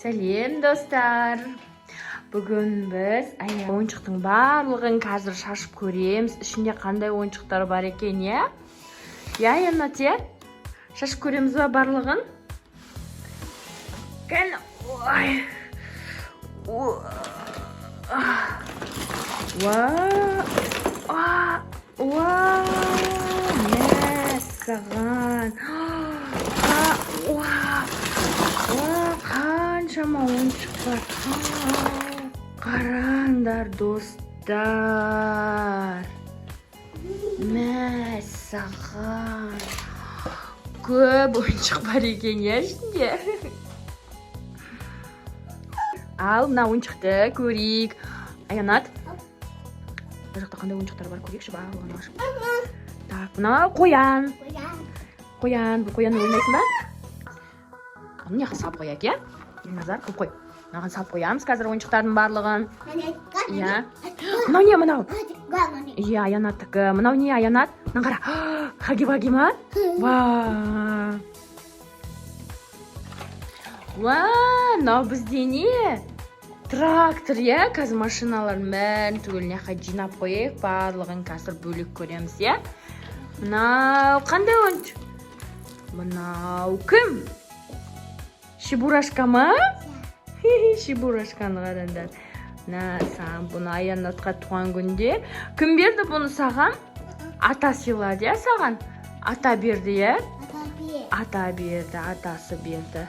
Сәлем достар. Бүгін біз ойыншықтың барлығын қазір шашып көреміз. Ішінде қандай ойыншықтар бар екен, я? Я, Янат, я? Шашып көреміз ба барлығын? Кән, ой. Мәссаған. Қаншама ойыншық бар. Қараңдар, достар. Мәссаған. Көп ойыншық бар екен, я, ішінде. Ал, мына ойыншықты көрейік. Аянат. Бұл жақта қандай ойыншықтар бар көрейікші, барлығын ашып. Так, мына қоян. Қоян, бұл қоянды ойнайсың ба? Оны неға салып қояйық, я? Назар, көп қой. Мынаған салып қоямыз қазір ойыншықтардың барлығын. Иә. Мынау не, мынау? Иә, Аянаттікі. Мынау не, Аянат? Мына қара. Хаги-ваги ма? Мынау бізде не? Трактор, я? Қазір машиналардың бәрін түгел неқа жинап қойайық. Барлығын қазір бөлек көреміз, я? Мынау қандай ойыншық? Мынау кім? Шибурашка ма? Шибурашканы қараңдар. Саған бұны Аянатқа туған күнде. Кім берді бұны саған? Ата сыйлады, я, саған? Ата берді, я? Ата берді, атасы берді.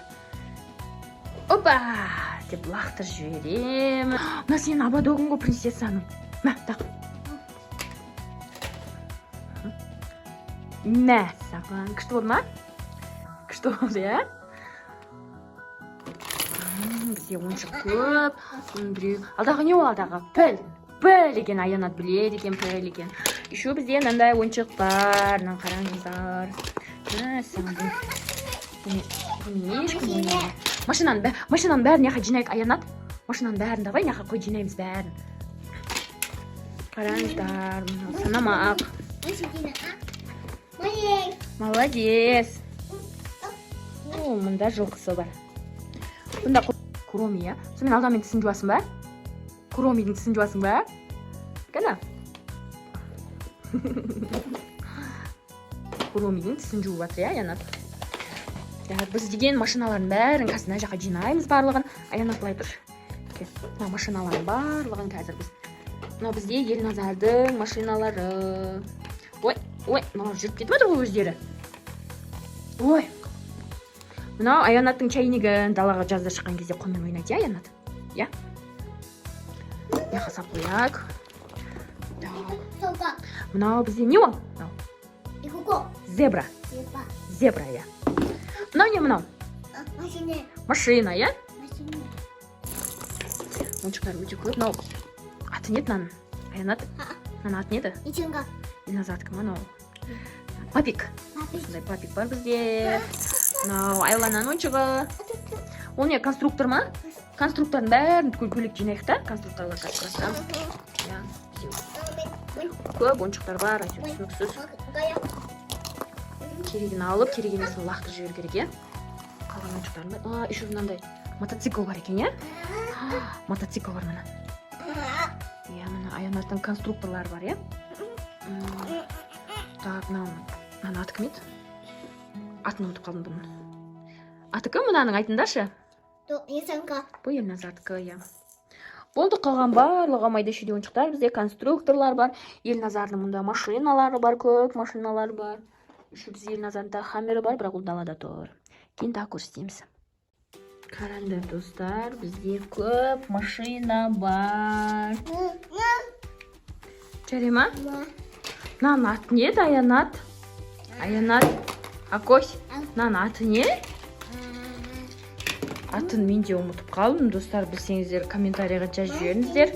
Опа! Деп лақтыр жіберем. Мына сенің абадогың ғой, принцессаның. Мә, тақ. Мә, саған. Күшті болды ма? Күшті болды, я? Бізде ойыншық көп. Алдағы не ол алдағы? Піл. Піл екен, Аянат біледі екен, піл екен. Еще бізде мынандай ойыншық бар. Мына қараңыздар. Машинаның бәрін неқа жинайық, Аянат. Машинаның бәрін давай, неқа қой жинаймыз бәрін. Қараңыздар, санамақ. Молодец. Мұнда жылқысы бар. Бұнда Куроми, я? Сонымен алдамен тісін жуасың ба? Куромидің тісін жуасың ба? Кәна? Куромидің тісін жуып жатыр, я, Аянат? Біз деген машиналардың бәрін қазір мына жаққа жинаймыз барлығын. Аянат былай тұр. Мына машиналардың барлығын қазір біз. Мына бізде Елназардың машиналары. Ой, мына жүріп кетіп отыр ғой өздері. Ой. Мынау Аянаттың чайнигін далаға жазда шыққан кезде қолмен ойнайды, Аянат? Я? Яқа сап қояк. Мынау бізде не ол? Зебра. Зебра, я. Мынау не мынау? Машина, я? Ойыншықтар өте көп. Мынау аты нет мынаның? Аянат? Мынаның аты неді? Елназардікі мынау. Папик. Осындай папик бар бізде. Мынау Айланың ойыншығы. Ол не, конструктор ма? Конструктордың бәрін бөлек жинайық та. Конструкторлар қатырастырамыз. Көп ойыншықтар бар, түсініксіз. Керегін алып, керек емесін лақтыр жібер керек, е? Қалған ойыншықтарын бар. Еще мынандай мотоцикл бар екен, е? Мотоцикл бар мына. Е, мына Аянаттың конструкторлары бар, е? Так, мынаның аты кім еді? Атын ұмытып қалдым бұның. Аты кім мынаның айтындашы? Бұл Елназардікі, е. Болды, қалған барлығы майда-шүйде ойыншықтар. Бізде конструкторлар бар. Елназардың мұнда машиналары бар, көп машиналар бар. Еще бізде Елназарында хаммері бар, бірақ ол далада тұр. Кейін тағы көрсетеміз. Қараңдар, достар, бізде көп машина бар. Жарай ма? Мынаның аты не еді, Аянат? Аянат, Акось, мынаның аты не? Атын мен де ұмытып қалдым, достар, білсеңіздер комментарийға жазып жіберіңіздер.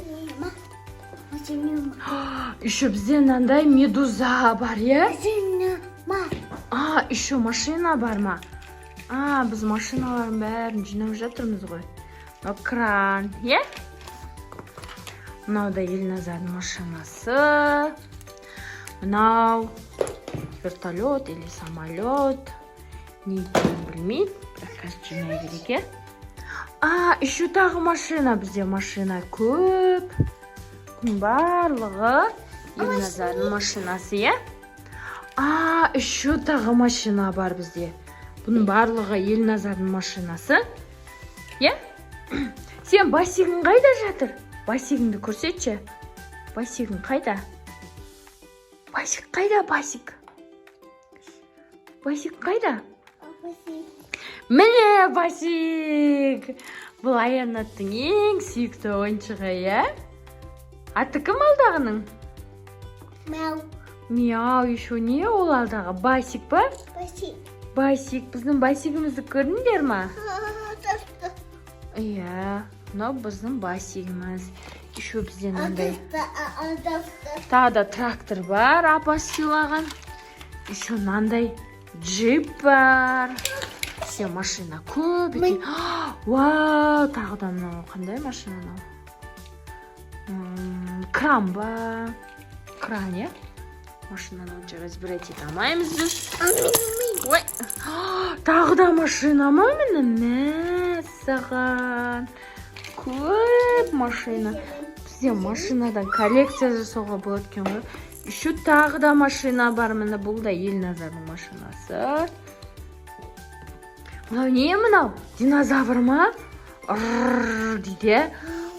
Еще бізде мынандай медуза бар, е? Еще машина бар ма? Біз машиналардың бәрін жинап жатырмыз ғой. Кран, е? Мынау да Елназардың машинасы. Мынау вертолет или самолет. Не екенін білмейді. Қазір жинай керек, е? еще тағы машина. Бізде машина көп. Барлығы Елназардың машинасы, е? Еще тағы машина бар бізде. Бұның барлығы Елназардың машинасы. Е? Сен басигің қайда жатыр? Басигіңді көрсетші. Басигің қайда? Басик қайда, басик? Басик қайда? Міне басик! Бұл Аянаттың ең сүйікті ойыншығы, е? Аты кім алдағының? Мяу. Мяу, еще не ол алдағы? Басик па? Басик. Басик, біздің басигімізді көрдіңдер ма? Иә, мынау біздің басигіміз. Еще бізде мынандай тағы да трактор бар, апасы сыйлаған. Еще мынандай джип бар. Все машина көп екен. Вау, тағы да мынау қандай машина мынау? Кран ба? Кран, е? Машинаны онша разбирать ете алмаймыз біз. Ой, тағы да машина ма міне? Мәссаған. Көп машина. Бізде машинадан коллекция жасауға болады екен ғой. Еще тағы да машина бар, міне бұл да Елназардың машинасы. Мынау не мынау? Динозавр ма? Ұрррр дейді.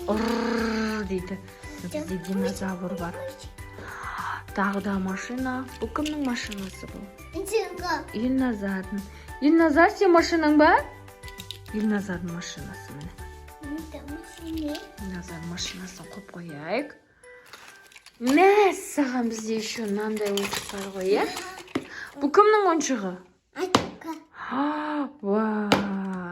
Ұрррр дейді. Бізде динозавр бар. Тағы да машина. Бұл кімнің машинасы бұл? Елназардың. Елназар, сен машинаң ба? Елназардың машинасы міне. Елназардың машинасын қойып қояйық. Мәссаған, бізде еще мынандай ойыншық бар ғой, е? Бұл кімнің ойыншығы? Вау!